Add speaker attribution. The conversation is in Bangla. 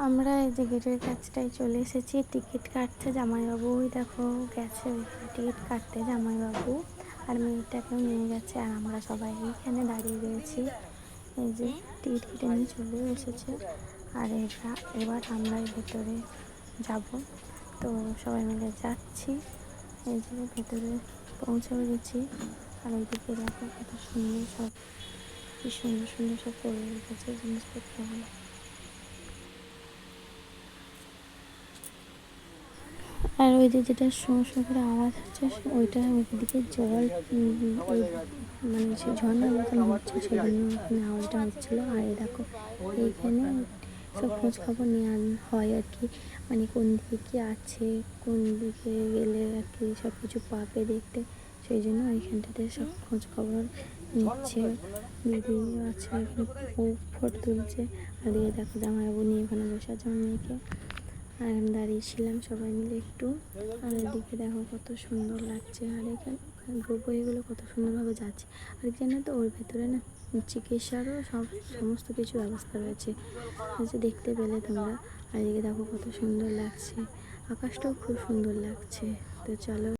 Speaker 1: আমরা এই যে গেটের কাছটায় চলে এসেছি টিকিট কাটতে। জামাইবাবু ওই দেখো গেছে ওইখানে টিকিট কাটতে জামাইবাবু, আর মেয়েটাকেও নিয়ে গেছে, আর আমরা সবাই এইখানে দাঁড়িয়ে রয়েছি। এই যে টিকিট কেটে নিয়ে চলে এসেছে, আর এবার আমরা ভেতরে যাব। তো সবাই মিলে যাচ্ছি, এই যে ভেতরে পৌঁছে গেছি। আর ওইদিকে দেখো কত সুন্দর সব, কি সুন্দর সুন্দর সব করে রেখেছে জিনিসপত্রগুলো। আর ওই যে যেটা শো শো করে আওয়াজ হচ্ছে ওইটা ওইদিকে জল মানে সে ঝর্ণার মতন হচ্ছে, সেজন্য ওখানে আওয়াজটা হচ্ছিলো। আর এই দেখো এইখানে সব খোঁজ খবর নেওয়া হয় আর কি, মানে কোন দিকে কী আছে, কোন দিকে গেলে আর কি সব কিছু পাবে দেখতে, সেই জন্য ওইখানটাতে সব খোঁজ খবর নিচ্ছে। দিদি আছে এখানে, ও ফটো তুলছে। আর দিকে দেখো জামাইবাবু নিয়ে ওখানে বসে আছে আমার মেয়েকে, আর আমি দাঁড়িয়েছিলাম সবাই মিলে একটু। আর এদিকে দেখো কত সুন্দর লাগছে, আর এখানে বইগুলো কত সুন্দরভাবে যাচ্ছে। আর জানো তো ওর ভেতরে না চিকিৎসারও সমস্ত কিছু ব্যবস্থা রয়েছে, যে দেখতে পেলে তোমরা। আর এদিকে দেখো কত সুন্দর লাগছে, আকাশটাও খুব সুন্দর লাগছে। তো চলো।